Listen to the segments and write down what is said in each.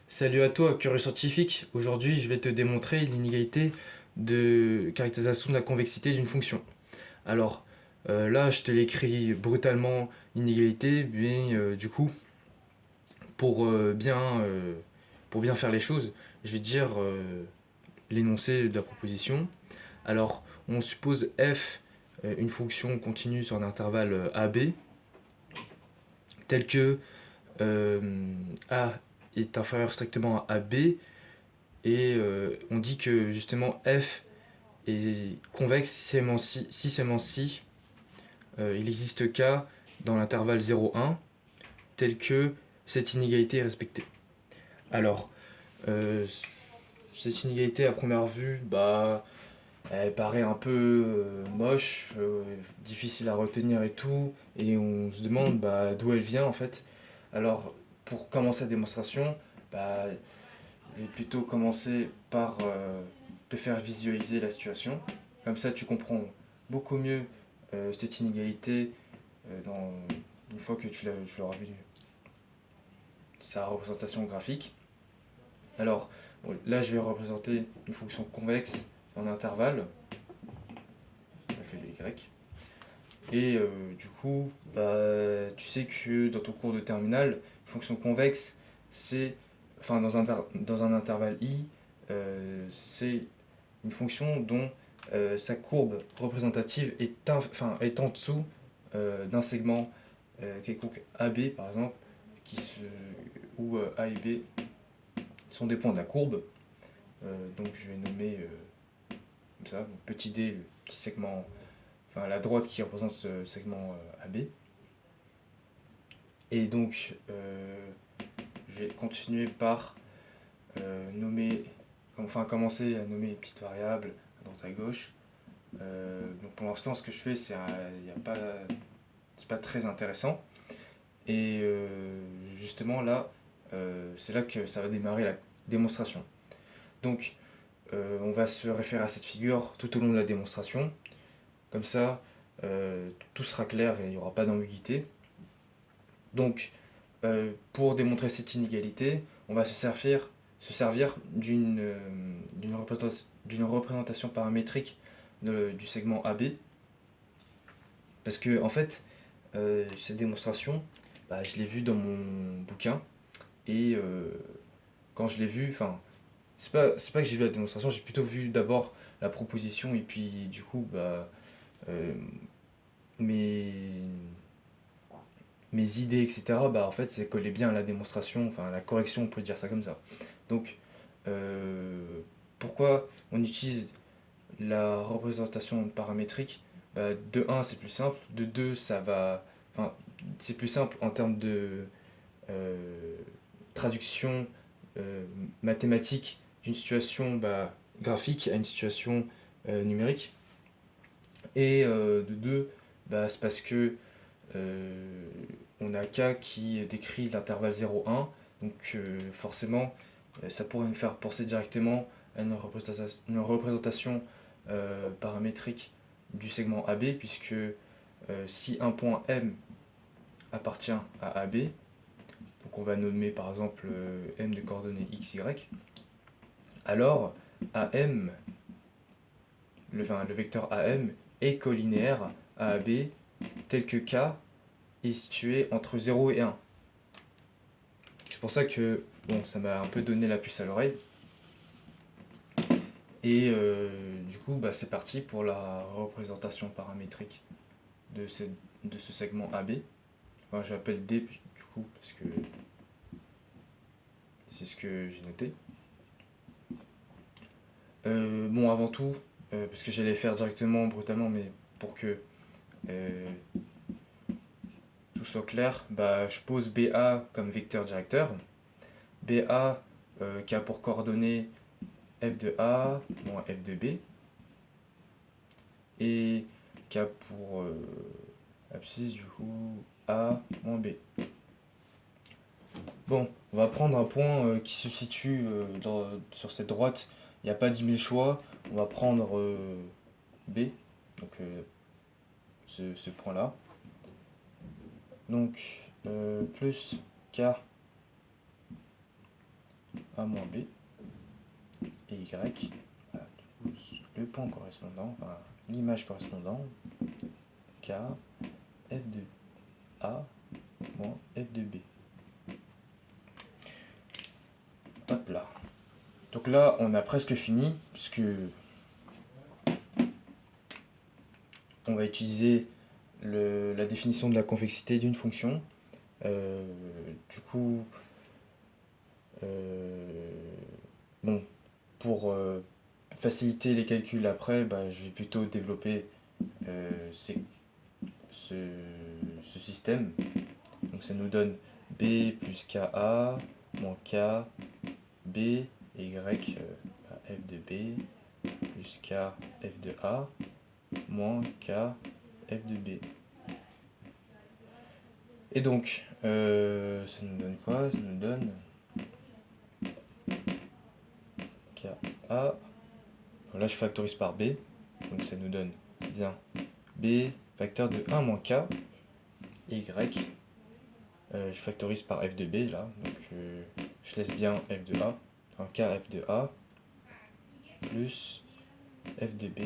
Salut à toi, curieux scientifique. Aujourd'hui, je vais te démontrer l'inégalité de caractérisation de la convexité d'une fonction. Alors, là, je te l'écris brutalement, l'inégalité, mais du coup, pour, euh, bien, euh, pour bien faire les choses, je vais te dire l'énoncé de la proposition. Alors, on suppose f une fonction continue sur un intervalle AB, tel que euh, A est inférieur strictement à AB, et on dit que justement f est convexe si seulement si il n'existe qu'A dans l'intervalle 0,1 tel que cette inégalité est respectée. Alors, euh, cette inégalité à première vue, bah, elle paraît un peu moche, difficile à retenir et tout, et on se demande bah, d'où elle vient en fait. Alors, pour commencer la démonstration, bah, je vais plutôt commencer par te faire visualiser la situation. Comme ça, tu comprends beaucoup mieux cette inégalité une fois que tu l'auras vu sa représentation graphique. Alors, bon, là, je vais représenter une fonction convexe en intervalle, je fais le Y. Et du coup, bah, tu sais que dans ton cours de terminale, une fonction convexe, c'est, enfin, dans un intervalle i, c'est une fonction dont sa courbe représentative est en dessous d'un segment quelconque AB par exemple, qui se, où A et B sont des points de la courbe. Donc je vais nommer comme ça, donc petit d, le petit segment, enfin la droite qui représente ce segment AB. Et donc je vais continuer par nommer, enfin commencer à nommer les petites variables à droite à gauche. Donc pour l'instant, ce que je fais, c'est pas très intéressant. Et justement là, c'est là que ça va démarrer la démonstration. Donc on va se référer à cette figure tout au long de la démonstration. Comme ça, tout sera clair et il n'y aura pas d'ambiguïté. Donc pour démontrer cette inégalité, on va se servir d'une représentation paramétrique du segment AB. Parce que en fait, cette démonstration, bah, je l'ai vue dans mon bouquin. Et quand je l'ai vue, enfin, c'est pas que j'ai vu la démonstration, j'ai plutôt vu d'abord la proposition et puis du coup, bah, euh, mes, mes idées, etc., bah, en fait, ça collait bien à la démonstration, enfin, à la correction, on peut dire ça comme ça. Donc, euh, pourquoi on utilise la représentation paramétrique? Bah, de un c'est plus simple. De 2 ça va. Enfin, c'est plus simple en termes de euh, traduction euh, mathématique d'une situation bah, graphique à une situation numérique. Et de 2 bah, c'est parce que euh, on a K qui décrit l'intervalle 0,1. Donc forcément, ça pourrait nous faire penser directement à une représentation paramétrique du segment AB, puisque si un point M appartient à AB, donc on va nommer par exemple M de coordonnées x, y, alors AM, le vecteur AM est collinéaire à AB tel que K est situé entre 0 et 1. C'est pour ça que bon, ça m'a un peu donné la puce à l'oreille. Et du coup, bah, c'est parti pour la représentation paramétrique de de ce segment AB. Enfin, je l'appelle D du coup, parce que c'est ce que j'ai noté. Bon, avant tout, parce que j'allais faire directement, brutalement, mais pour que euh, tout soit clair, bah, je pose BA comme vecteur directeur. BA qui a pour coordonnées f de A moins f de B, et qui a pour abscisse du coup A moins B. Bon, on va prendre un point qui se situe sur cette droite. Il n'y a pas 10 000 choix. On va prendre B, donc ce point-là. Donc plus K A moins B et Y. Voilà, le point correspondant, enfin l'image correspondante, K, F de A moins F de B. Hop là. Donc là, on a presque fini, puisque on va utiliser la définition de la convexité d'une fonction. Du coup, bon, pour faciliter les calculs après, bah, je vais plutôt développer ce système. Donc ça nous donne B plus KA moins K, B et Y F de B plus K F de A moins K F de B. Et donc, ça nous donne quoi? Ça nous donne KA. Là, je factorise par B. Donc ça nous donne bien B facteur de 1 moins K et Y. Je factorise par F de B là. Donc je laisse bien F de A. Un K F de A plus F de B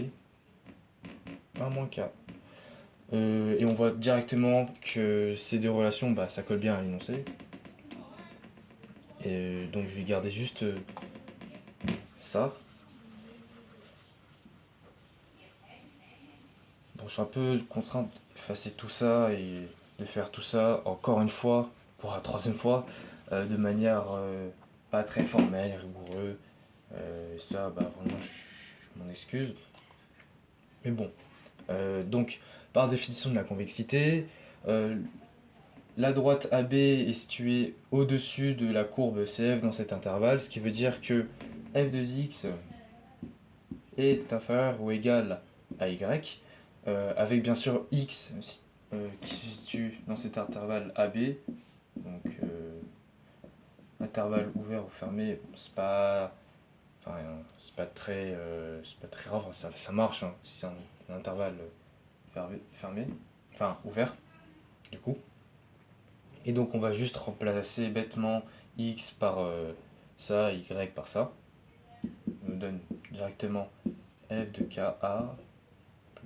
1 moins K. Et on voit directement que ces deux relations, bah, ça colle bien à l'énoncé. Et donc je vais garder juste ça. Bon, je suis un peu contraint d'effacer tout ça et de faire tout ça encore une fois, pour la troisième fois, de manière pas très formelle et rigoureuse. Ça, bah, vraiment, je m'en excuse. Mais bon, donc, par définition de la convexité, la droite AB est située au-dessus de la courbe CF dans cet intervalle, ce qui veut dire que f de x est inférieur ou égal à y, avec bien sûr x qui se situe dans cet intervalle AB. Donc, intervalle ouvert ou fermé, c'est pas, enfin, c'est pas très grave, ça marche hein, si c'est un intervalle fermé, enfin ouvert, du coup. Et donc on va juste remplacer bêtement x par ça, y par ça. Ça nous donne directement f de ka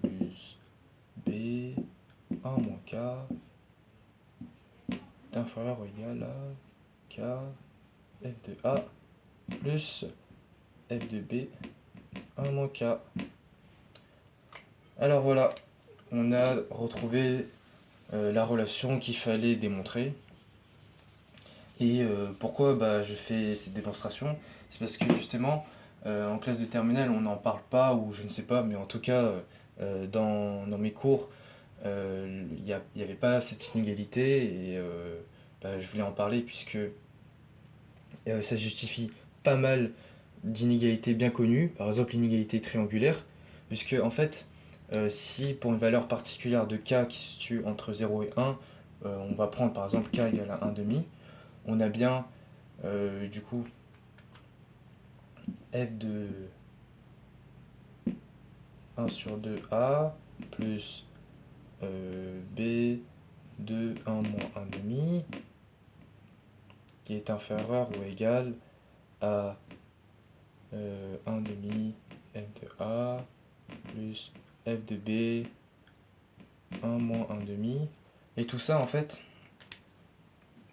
plus b 1 moins k est inférieur ou égal à k f de a plus f de b 1 moins k. Alors voilà, on a retrouvé la relation qu'il fallait démontrer. Et pourquoi bah, je fais cette démonstration? C'est parce que justement, en classe de terminale, on n'en parle pas, ou je ne sais pas, mais en tout cas, dans mes cours, il n'y avait pas cette inégalité, et bah, je voulais en parler puisque ça justifie pas mal d'inégalités bien connues, par exemple l'inégalité triangulaire, puisque en fait, si pour une valeur particulière de k qui se situe entre 0 et 1, on va prendre par exemple k égale à 1 demi, on a bien du coup f de 1 sur 2a plus b de 1 moins 1 demi qui est inférieur ou égal à 1 demi f de a plus f de b 1 moins 1 demi. Et tout ça en fait,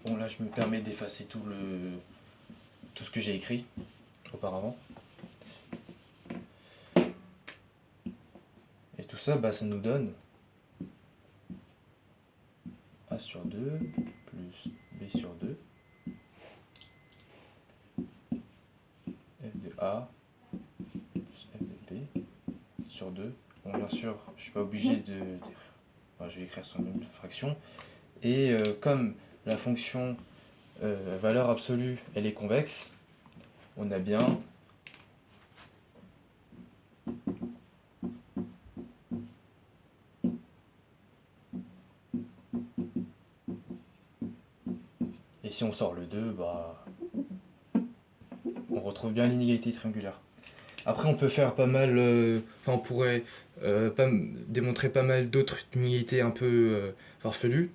bon là je me permets d'effacer tout ce que j'ai écrit auparavant. Et tout ça, bah, ça nous donne a sur 2 plus b sur 2 f de a plus f de b sur 2. Bon, bien sûr, je suis pas obligé de... Enfin, je vais écrire sur une fraction. Et comme la fonction valeur absolue, elle est convexe, on a bien et si on sort le 2, bah, on retrouve bien l'inégalité triangulaire. Après, on peut faire pas mal, enfin, on pourrait démontrer pas mal d'autres inégalités un peu farfelues.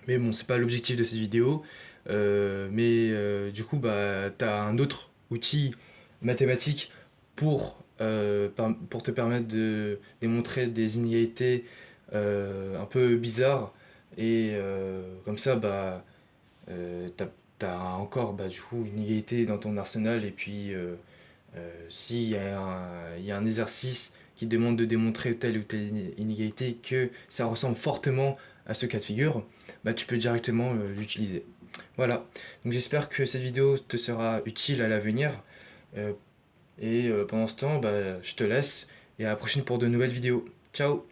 Mais bon, c'est pas l'objectif de cette vidéo. Du coup, bah, tu as un autre outil mathématique pour te permettre de démontrer des inégalités un peu bizarres. Comme ça, bah, t'as encore bah, du coup une inégalité dans ton arsenal. S'il il y a un exercice qui demande de démontrer telle ou telle inégalité, que ça ressemble fortement à ce cas de figure, bah, tu peux directement l'utiliser. Voilà, donc j'espère que cette vidéo te sera utile à l'avenir. Pendant ce temps, bah, je te laisse et à la prochaine pour de nouvelles vidéos. Ciao!